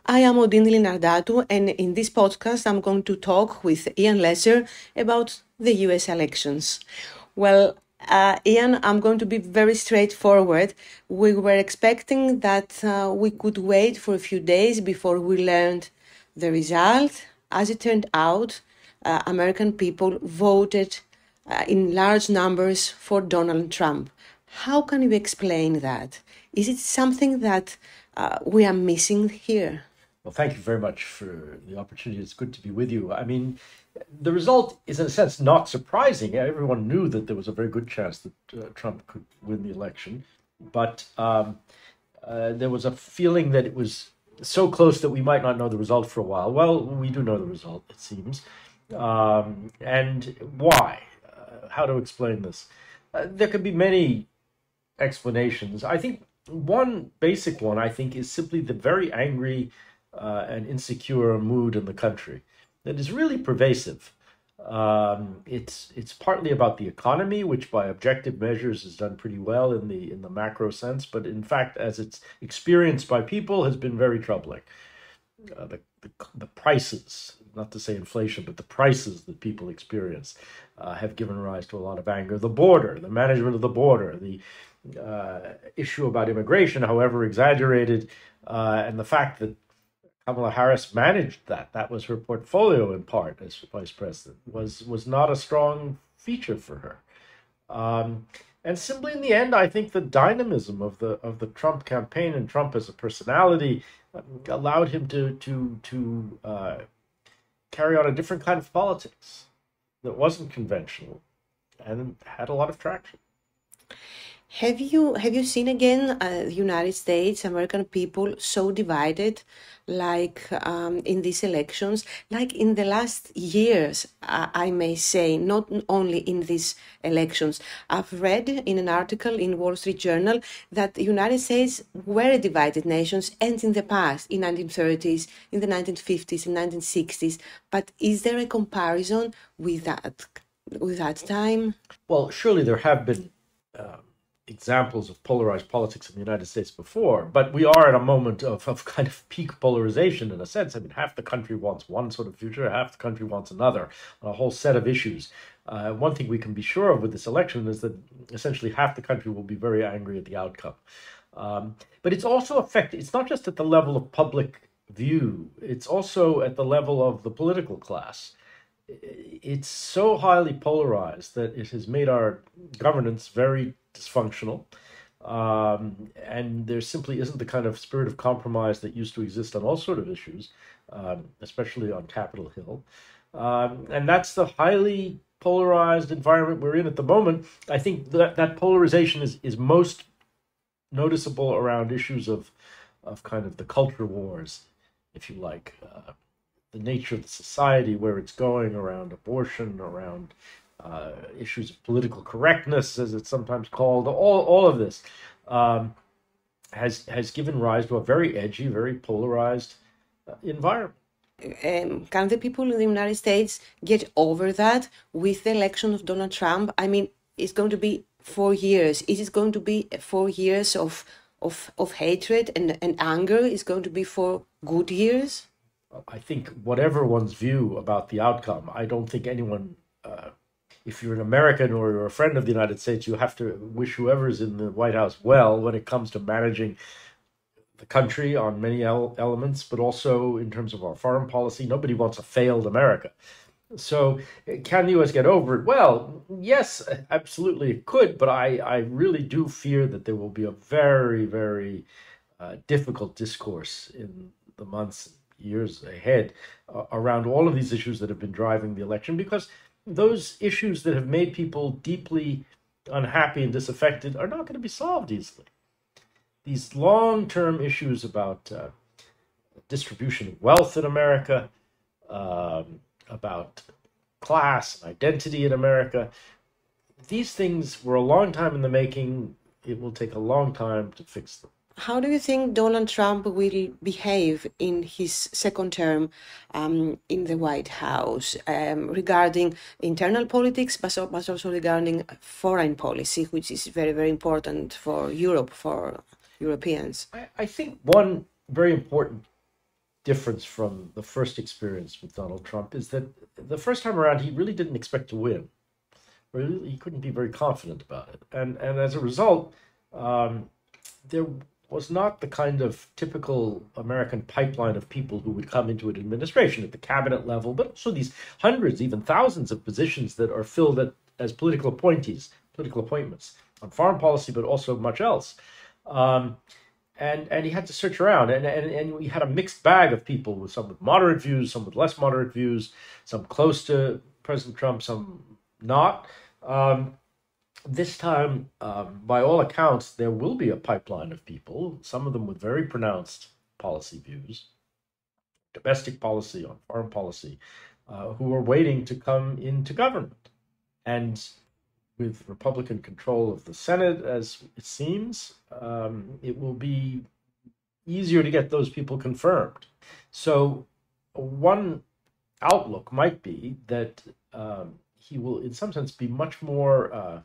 I am Odin Linardatou, and in this podcast, I'm going to talk with Ian Lesser about the US elections. Well, Ian, I'm going to be very straightforward. We were expecting that we could wait for a few days before we learned the result. As it turned out, American people voted in large numbers for Donald Trump. How can you explain that? Is it something that we are missing here? Well, thank you very much for the opportunity. It's good to be with you. I mean, the result is, in a sense, not surprising. Everyone knew that there was a very good chance that Trump could win the election, but there was a feeling that it was so close that we might not know the result for a while. Well, we do know the result, it seems. And why? How to explain this? There could be many explanations. I think one basic one, I think, is simply the very angry and insecure mood in the country that is really pervasive. It's partly about the economy, which by objective measures has done pretty well in the macro sense, but in fact, as it's experienced by people, has been very troubling. The prices, not to say inflation, but the prices that people experience have given rise to a lot of anger. The border, the management of the border, the issue about immigration, however exaggerated, and the fact that Kamala Harris managed that was her portfolio in part as vice president, was not a strong feature for her. And simply in the end, I think the dynamism of the Trump campaign and Trump as a personality allowed him to carry on a different kind of politics that wasn't conventional and had a lot of traction. Have you seen again the United States, American people so divided, like in these elections, like in the last years, I may say, not only in these elections. I've read in an article in Wall Street Journal that the United States were a divided nation, and in the past, in 1930s, in the 1950s, in 1960s. But is there a comparison with that time? Well, surely there have been examples of polarized politics in the United States before, but we are at a moment of kind of peak polarization in a sense. I mean, half the country wants one sort of future, half the country wants another, on a whole set of issues. One thing we can be sure of with this election is that essentially half the country will be very angry at the outcome. But it's also affected, it's not just at the level of public view, it's also at the level of the political class. It's so highly polarized that it has made our governance very dysfunctional. And there simply isn't the kind of spirit of compromise that used to exist on all sort of issues, especially on Capitol Hill. And that's the highly polarized environment we're in at the moment. I think that polarization is most noticeable around issues of kind of the culture wars, if you like. The nature of the society, where it's going, around abortion, around issues of political correctness, as it's sometimes called. All of this has given rise to a very edgy, very polarized environment. Can the people in the United States get over that with the election of Donald Trump? I mean, it's going to be 4 years. Is it going to be 4 years of hatred and anger? Is going to be 4 good years? I think whatever one's view about the outcome, I don't think anyone, if you're an American or you're a friend of the United States, you have to wish whoever's in the White House well when it comes to managing the country on many elements, but also in terms of our foreign policy. Nobody wants a failed America. So can the U.S. get over it? Well, yes, absolutely it could, but I really do fear that there will be a very, very difficult discourse in the months, years ahead around all of these issues that have been driving the election, because those issues that have made people deeply unhappy and disaffected are not going to be solved easily. These long-term issues about distribution of wealth in America, about class and identity in America, these things were a long time in the making. It will take a long time to fix them. How do you think Donald Trump will behave in his second term in the White House regarding internal politics, but also regarding foreign policy, which is very, very important for Europe, for Europeans? I think one very important difference from the first experience with Donald Trump is that the first time around, he really didn't expect to win. Really, he couldn't be very confident about it. And as a result, there was not the kind of typical American pipeline of people who would come into an administration at the cabinet level, but also these hundreds, even thousands of positions that are filled as political appointees, political appointments on foreign policy, but also much else. And he had to search around, and we had a mixed bag of people, with some with moderate views, some with less moderate views, some close to President Trump, some not. This time, by all accounts, there will be a pipeline of people, some of them with very pronounced policy views, domestic policy, on foreign policy, who are waiting to come into government. And with Republican control of the Senate, as it seems, it will be easier to get those people confirmed. So one outlook might be that he will, in some sense, be much more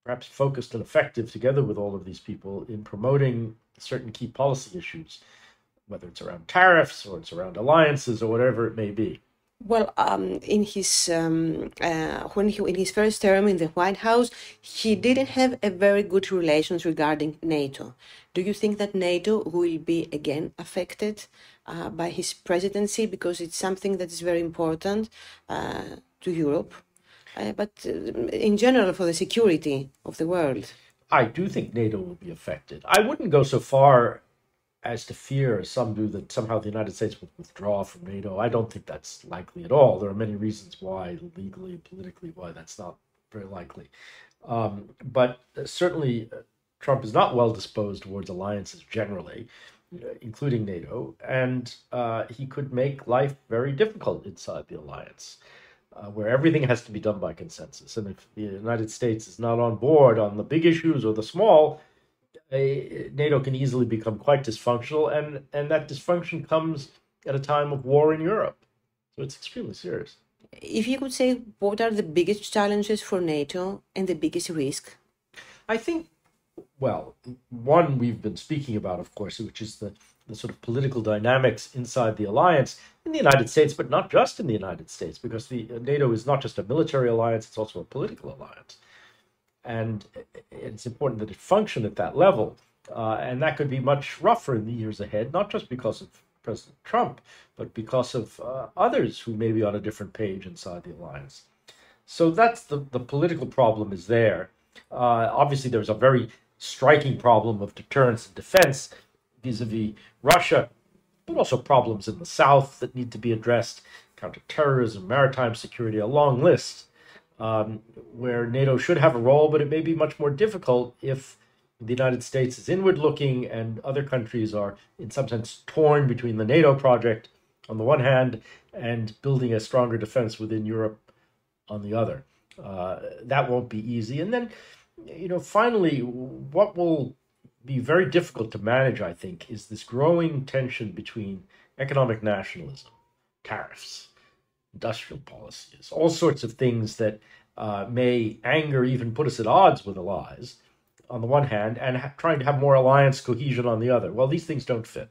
perhaps focused and effective together with all of these people in promoting certain key policy issues, whether it's around tariffs or it's around alliances or whatever it may be. Well, in his in his first term in the White House, he didn't have a very good relations regarding NATO. Do you think that NATO will be again affected by his presidency, because it's something that is very important to Europe, but in general for the security of the world? I do think NATO will be affected. I wouldn't go so far as to fear, as some do, that somehow the United States will withdraw from NATO. I don't think that's likely at all. There are many reasons why, legally and politically, why that's not very likely. But certainly, Trump is not well disposed towards alliances generally, including NATO, and he could make life very difficult inside the alliance, where everything has to be done by consensus. And if the United States is not on board on the big issues or the small, NATO can easily become quite dysfunctional, and that dysfunction comes at a time of war in Europe. So it's extremely serious. If you could say, what are the biggest challenges for NATO and the biggest risk? I think, well, one we've been speaking about, of course, which is the sort of political dynamics inside the alliance in the United States, but not just in the United States, because the NATO is not just a military alliance, it's also a political alliance. And it's important that it function at that level. And that could be much rougher in the years ahead, not just because of President Trump, but because of others who may be on a different page inside the alliance. So that's the political problem is there. Obviously, there's a very striking problem of deterrence and defense vis-a-vis Russia, but also problems in the South that need to be addressed, counterterrorism, maritime security, a long list. Where NATO should have a role, but it may be much more difficult if the United States is inward-looking and other countries are, in some sense, torn between the NATO project on the one hand and building a stronger defense within Europe on the other. That won't be easy. And then, finally, what will be very difficult to manage, I think, is this growing tension between economic nationalism, tariffs, industrial policies, all sorts of things that may anger, even put us at odds with allies on the one hand, and trying to have more alliance cohesion on the other. Well, these things don't fit.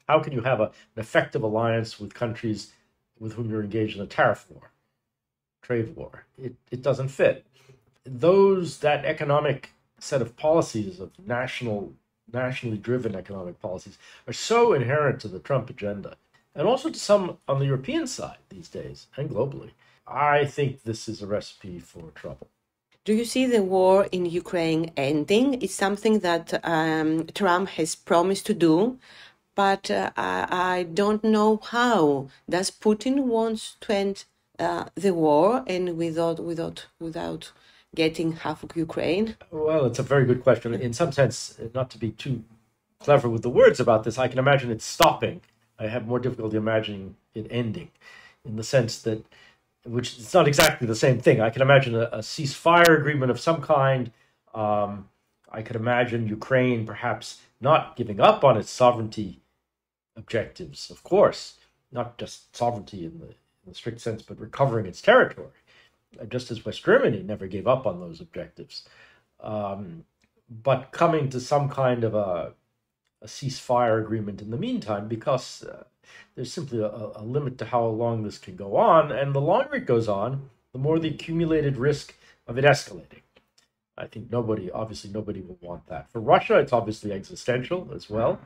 How can you have an effective alliance with countries with whom you're engaged in a tariff war, trade war? It doesn't fit. That economic set of policies, of nationally driven economic policies, are so inherent to the Trump agenda, and also to some on the European side these days, and globally. I think this is a recipe for trouble. Do you see the war in Ukraine ending? It's something that Trump has promised to do, but I don't know how. Does Putin want to end the war and without getting half of Ukraine? Well, it's a very good question. In some sense, not to be too clever with the words about this, I can imagine it stopping. I have more difficulty imagining it ending, in the sense that, which it's not exactly the same thing. I can imagine a ceasefire agreement of some kind. I could imagine Ukraine perhaps not giving up on its sovereignty objectives, of course, not just sovereignty in the strict sense, but recovering its territory, just as West Germany never gave up on those objectives. But coming to some kind of a ceasefire agreement in the meantime, because there's simply a limit to how long this can go on. And the longer it goes on, the more the accumulated risk of it escalating. I think obviously nobody will want that. For Russia, it's obviously existential as well.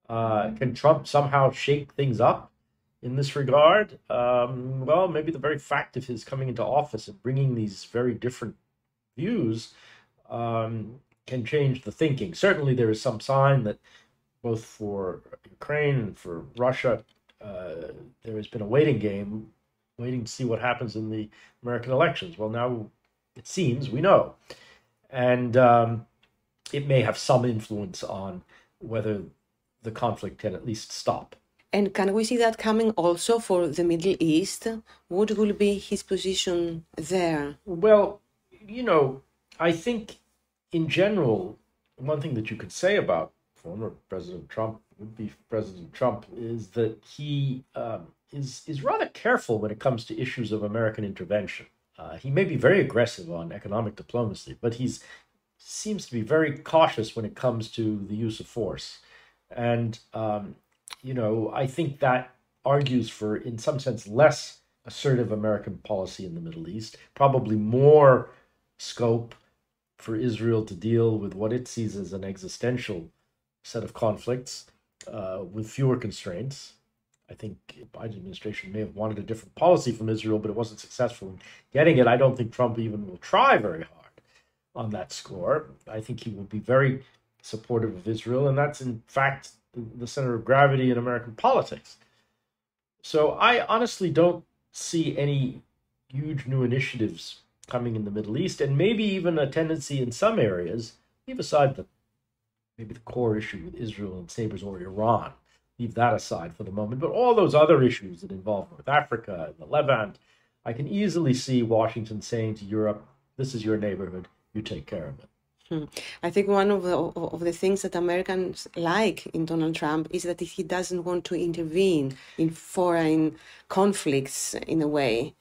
Can Trump somehow shake things up in this regard? Well, maybe the very fact of his coming into office and bringing these very different views can change the thinking. Certainly, there is some sign that both for Ukraine and for Russia, there has been a waiting game, waiting to see what happens in the American elections. Well, now it seems we know. And it may have some influence on whether the conflict can at least stop. And can we see that coming also for the Middle East? What will be his position there? Well, I think in general, one thing that you could say about former President Trump, would-be President Trump, is that he is rather careful when it comes to issues of American intervention. He may be very aggressive on economic diplomacy, but he seems to be very cautious when it comes to the use of force. And, I think that argues for, in some sense, less assertive American policy in the Middle East, probably more scope for Israel to deal with what it sees as an existential set of conflicts with fewer constraints. I think the Biden administration may have wanted a different policy from Israel, but it wasn't successful in getting it. I don't think Trump even will try very hard on that score. I think he will be very supportive of Israel, and that's in fact the center of gravity in American politics. So I honestly don't see any huge new initiatives coming in the Middle East, and maybe even a tendency in some areas, leave aside maybe the core issue with Israel and its neighbors or Iran, leave that aside for the moment, but all those other issues that involve North Africa and the Levant, I can easily see Washington saying to Europe, this is your neighborhood, you take care of it. I think one of the things that Americans like in Donald Trump is that he doesn't want to intervene in foreign conflicts in a way.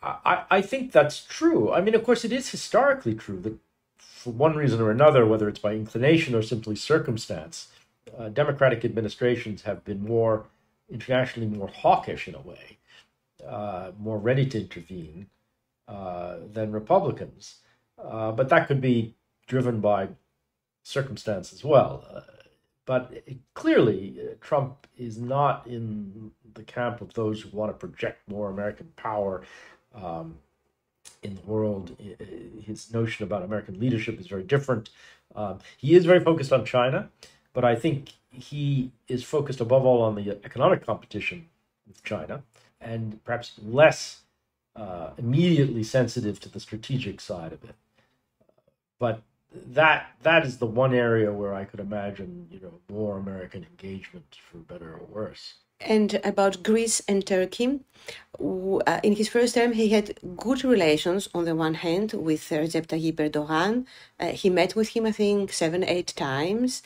I think that's true. I mean, of course, it is historically true that for one reason or another, whether it's by inclination or simply circumstance, Democratic administrations have been internationally more hawkish in a way, more ready to intervene than Republicans. But that could be driven by circumstance as well. But clearly, Trump is not in the camp of those who want to project more American power in the world. His notion about American leadership is very different. He is very focused on China, but I think he is focused above all on the economic competition with China and perhaps less immediately sensitive to the strategic side of it. But that is the one area where I could imagine, more American engagement, for better or worse. And about Greece and Turkey, in his first term, he had good relations on the one hand with Recep Tayyip Erdogan. He met with him, I think, 7-8 times.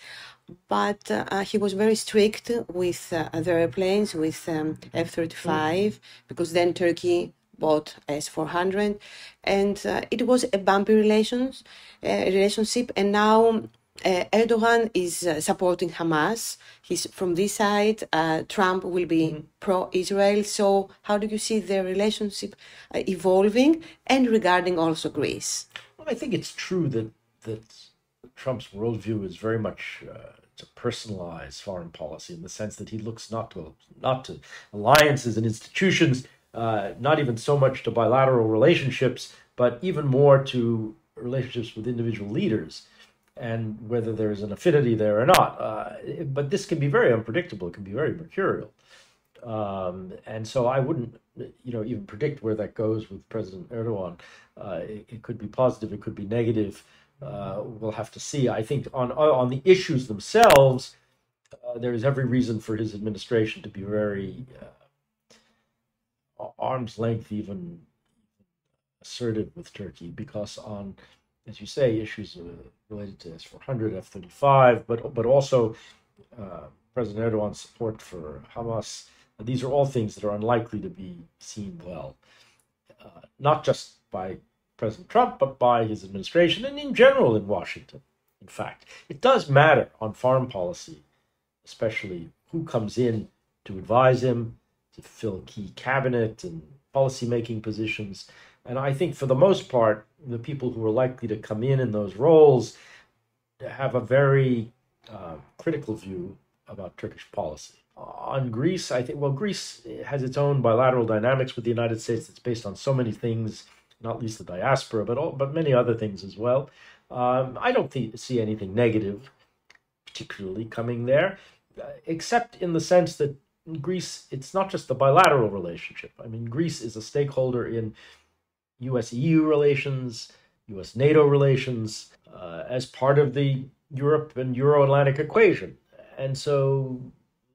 But he was very strict with the airplanes, with F-35, because then Turkey bought S-400, and it was a bumpy relationship. And now Erdogan is supporting Hamas. He's from this side. Trump will be pro-Israel. So how do you see the relationship evolving, and regarding also Greece? Well, I think it's true that Trump's worldview is very much to personalize foreign policy, in the sense that he looks not to alliances and institutions, not even so much to bilateral relationships, but even more to relationships with individual leaders, and whether there's an affinity there or not. But this can be very unpredictable. It can be very mercurial. And so I wouldn't, even predict where that goes with President Erdogan. It could be positive. It could be negative. We'll have to see. I think on the issues themselves, there is every reason for his administration to be very arm's length, even assertive with Turkey, because on, as you say, issues related to S-400, F-35, but also President Erdogan's support for Hamas. These are all things that are unlikely to be seen well, not just by President Trump, but by his administration and in general in Washington. In fact, it does matter on foreign policy, especially who comes in to advise him, to fill key cabinet and policy-making positions. And I think for the most part, the people who are likely to come in those roles have a very critical view about Turkish policy. On Greece, I think, well, Greece has its own bilateral dynamics with the United States. It's based on so many things, not least the diaspora, but many other things as well. I don't see anything negative, particularly coming there, except in the sense that Greece, it's not just the bilateral relationship. I mean, Greece is a stakeholder in US-EU relations, US-NATO relations, as part of the Europe and Euro-Atlantic equation. And so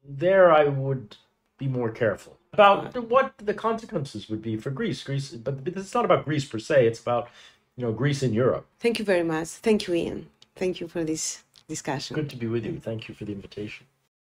there I would be more careful about what the consequences would be for Greece. But it's not about Greece per se, it's about, Greece in Europe. Thank you very much. Thank you, Ian. Thank you for this discussion. Good to be with you. Thank you for the invitation.